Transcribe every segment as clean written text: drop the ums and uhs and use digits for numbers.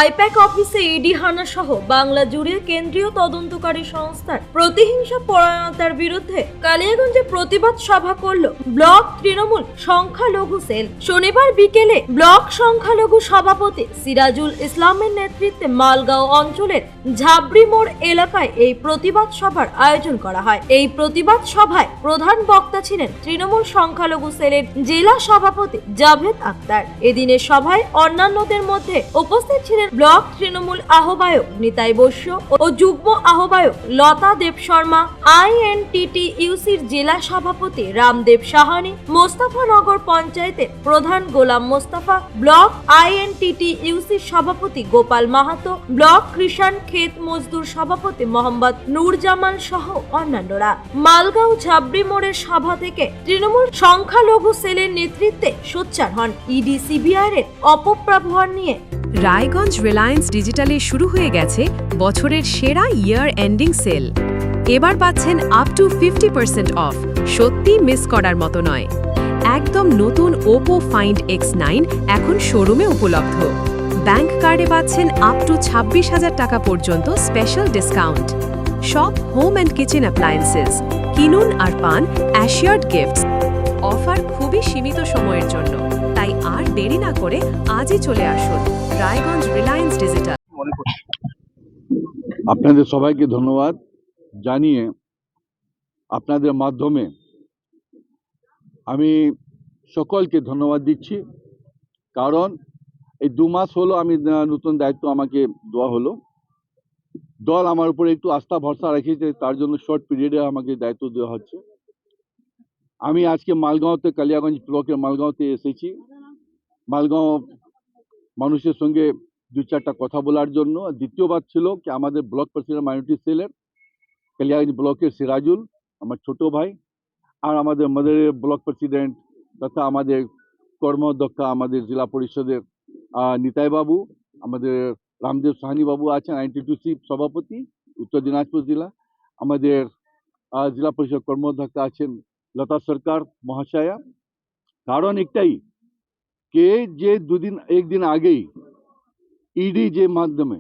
I-PAC অফিসে ED হানা সহ বাংলা জুড়ে কেন্দ্রীয় তদন্তকারী সংস্থার প্রতিহিংসা পরায়ণতার বিরুদ্ধে কালিয়াগঞ্জে প্রতিবাদ সভা করল ব্লক তৃণমূল সংখ্যালঘু সেল। শনিবার বিকেলে ব্লক সংখ্যালঘু সভাপতি সিরাজুল ইসলামের নেতৃত্বে মালগাঁও অঞ্চলের ঝাবড়ি মোড় এলাকায় এই প্রতিবাদ সভার আয়োজন করা হয়। এই প্রতিবাদ সভায় প্রধান বক্তা ছিলেন তৃণমূল সংখ্যালঘু সেলের জেলা সভাপতি জাভেদ আক্তার। এদিনের সভায় অন্যান্যদের মধ্যে উপস্থিত ছিলেন ব্লক তৃণমূল আহ্বায়ক নিতাই বৈশ্য ও যুগ্ম আহ্বায়ক লতা দেব শর্মা, INTTUCর জেলা সভাপতি রামদেব সাহানি, মোস্তাফানগর পঞ্চায়েতের প্রধান গোলাম মোস্তাফা, ব্লক INTTUCর সভাপতি গোপাল মাহাতো, ব্লক কৃষাণ ক্ষেত মজদুর সভাপতি মোহাম্মদ নূরজামাল সহ অন্যান্যরা। মালগাঁও ঝাবড়ি মোড়ের সভা থেকে তৃণমূল সংখ্যালঘু সেলের নেতৃত্বে সোচ্চার হন ইডি সিবিআইয়ের অপপ্রবহন নিয়ে। রায়গঞ্জ রিলায়েন্স ডিজিটালে শুরু হয়ে গেছে বছরের সেরা ইয়ার এন্ডিং সেল। এবার পাচ্ছেন আপ টু 50% অফ। সত্যি মিস করার মতো নয়। একদম নতুন ওপো ফাইন্ড X9 এখন শোরুমে উপলব্ধ। ব্যাংক কার্ডে পাচ্ছেন আপ টু 26,000 টাকা পর্যন্ত স্পেশাল ডিসকাউন্ট। সব হোম অ্যান্ড কিচেন অ্যাপ্লায়েন্সেস কিনুন আর পান অ্যাশিয়ার্ড গিফটস। অফার খুবই সীমিত সময়ের জন্য, তাই আর দেরি না করে আজই চলে আসুন রায়গঞ্জ রিলায়েন্স ডিজিটাল। আপনাদের সবাইকে ধন্যবাদ জানিয়ে আপনাদের মাধ্যমে আমি সকলকে ধন্যবাদ দিচ্ছি, কারণ এই 2 মাস হলো আমি নতুন দায়িত্ব আমাকে দেওয়া হলো। দল আমার উপরে একটু আস্থা ভরসা রেখেছে, তার জন্য শর্ট পিরিয়ডে আমাকে দায়িত্ব দেওয়া হচ্ছে। আমি আজকে মালগাঁওতে, কালিয়াগঞ্জ ব্লকের মালগাঁওতে এসেছি মালগাঁও মানুষের সঙ্গে 2-4টা কথা বলার জন্য। দ্বিতীয়বার ছিল কি আমাদের ব্লক প্রেসিডেন্ট মাইনরিটি সেলের কালিয়াগঞ্জ ব্লকের সিরাজুল আমার ছোট ভাই, আর আমাদের মাদারের ব্লক প্রেসিডেন্ট তথা আমাদের কর্মদক্ষা আমাদের জেলা পরিষদের নিতাই বাবু, আমাদের রামদেব সাহানি বাবু আছেন INTTUC সভাপতি উত্তর দিনাজপুর জেলা, আমাদের জেলা পরিষদ কর্মদক্ষা আছেন লতা সরকার মহাশয়া। কারণ একটাই, কে যে একদিন আগেই ইডি যে মাধ্যমে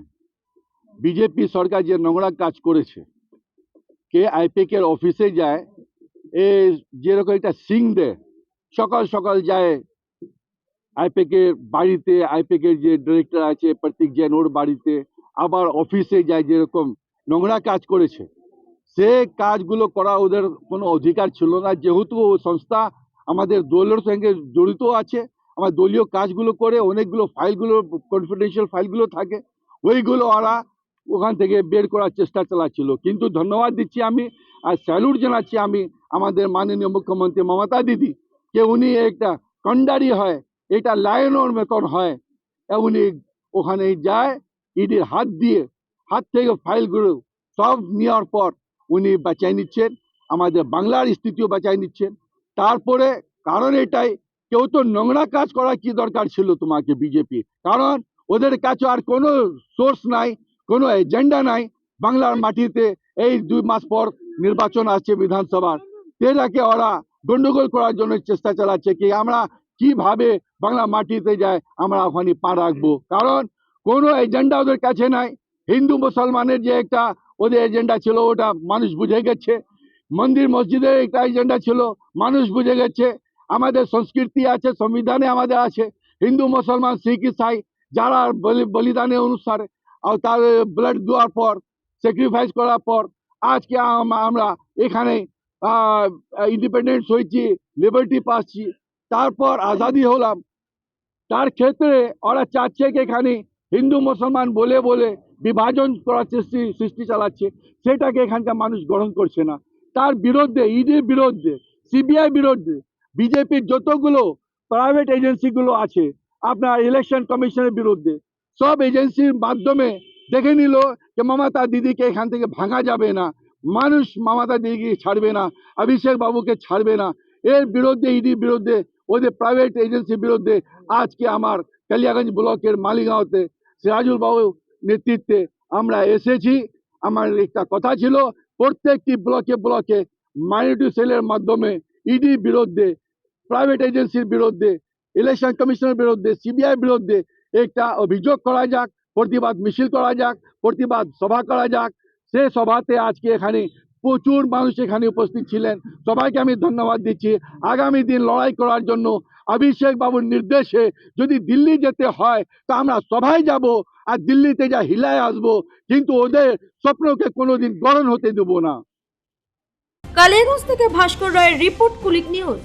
বিজেপি সরকার যে নোংরা কাজ করেছে, কে আইপ্যাকের অফিসে যায়, যেরকম একটা সিং দেয়, সকাল সকাল যায় আইপ্যাকের বাড়িতে, আইপ্যাকের যে ডিরেক্টর আছে প্রতীক জৈন ওর বাড়িতে, আবার অফিসে যায়, যেরকম নোংরা কাজ করেছে, সে কাজগুলো করা ওদের কোনো অধিকার ছিল না। যেহেতু ও সংস্থা আমাদের দলের সঙ্গে জড়িত আছে, আমার দলীয় কাজগুলো করে, অনেকগুলো ফাইলগুলো কনফিডেন্সিয়াল ফাইলগুলো থাকে, ওইগুলো ওরা ওখান থেকে বের করার চেষ্টা চালাচ্ছিল। কিন্তু ধন্যবাদ দিচ্ছি আমি, আর স্যালুট জানাচ্ছি আমি আমাদের মাননীয় মুখ্যমন্ত্রী মমতা দিদি, যে উনি একটা কন্ডারি হয়, এটা লায়নের মতন হয়, উনি ওখানে যায়, ইডির হাত থেকে ফাইলগুলো সব নেওয়ার পর উনি বাঁচাই নিচ্ছেন, আমাদের বাংলার স্থিতিও বাঁচাই নিচ্ছেন। তারপরে কারণ এটাই, কেউ তো নোংরা কাজ করার কি দরকার ছিল তোমাকে বিজেপি, কারণ ওদের কাছে আর কোনো সোর্স নাই, কোনো এজেন্ডা নাই। বাংলার মাটিতে এই 2 মাস পর নির্বাচন আসছে বিধানসভার, সেটাকে ওরা গন্ডগোল করার জন্য চেষ্টা চালাচ্ছে কি আমরা কিভাবে বাংলা মাটিতে যায় আমরা ওখানে পা রাখবো। কারণ কোনো এজেন্ডা ওদের কাছে নাই। হিন্দু মুসলমানের যে একটা ওদের এজেন্ডা ছিল ওটা মানুষ বুঝে গেছে, মন্দির মসজিদের একটা এজেন্ডা ছিল মানুষ বুঝে গেছে, আমাদের সংস্কৃতি আছে, সংবিধানে আমাদের আছে, হিন্দু মুসলমান শিখ ইসাই যারা বলিদানের অনুসারে আর তার ব্লাড দেওয়ার পর, স্যাক্রিফাইস করার পর আজকে আমরা এখানে ইন্ডিপেন্ডেন্স হয়েছি, লিবার্টি পাচ্ছি, তারপর আজাদি হলাম। তার ক্ষেত্রে ওরা চাচ্ছে কি এখানে হিন্দু মুসলমান বলে বলে বিভাজন করার সৃষ্টি চালাচ্ছে, সেটাকে এখানকার মানুষ গ্রহণ করছে না। তার বিরুদ্ধে, ইডির বিরুদ্ধে, সিবিআই বিরুদ্ধে, বিজেপির যতগুলো প্রাইভেট এজেন্সিগুলো আছে, আপনার ইলেকশন কমিশনের বিরুদ্ধে, সব এজেন্সির মাধ্যমে দেখে নিল যে মমতা দিদিকে এখান থেকে ভাঙা যাবে না, মানুষ মমতা দিদিকে ছাড়বে না, অভিষেক বাবুকে ছাড়বে না। এর বিরুদ্ধে, ইডির বিরুদ্ধে, ওদের প্রাইভেট এজেন্সির বিরুদ্ধে আজকে আমার কালিয়াগঞ্জ ব্লকের মালিগাঁওতে সিরাজুল বাবু নেতৃত্বে আমরা এসেছি। আমার একটা কথা ছিল, প্রত্যেকটি ব্লকে ব্লকে মাইনরিটি সেলের মাধ্যমে ইডির বিরুদ্ধে, প্রাইভেট এজেন্সির বিরুদ্ধে, ইলেকশন কমিশনের বিরুদ্ধে, সিবিআই বিরুদ্ধে একটা অভিযোগ করা যাক, প্রতিবাদ মিছিল করা যাক, প্রতিবাদ সভা করা যাক। সে সভাতে আজকে এখানে প্রচুর মানুষ এখানে উপস্থিত ছিলেন। সবাইকে আমি ধন্যবাদ দিচ্ছি। আগামী দিন লড়াই করার জন্য অভিষেক বাবুর নির্দেশে যদি দিল্লি যেতে হয় তো আমরা সবাই যাব আর দিল্লিতে যা হিলায় আসবো, কিন্তু ওদের স্বপ্নকে কোনোদিন গ্রহণ হতে দেবো না। কালিয়াগঞ্জ থেকে ভাস্কর রায়ের রিপোর্ট, কুলিক নিউজ।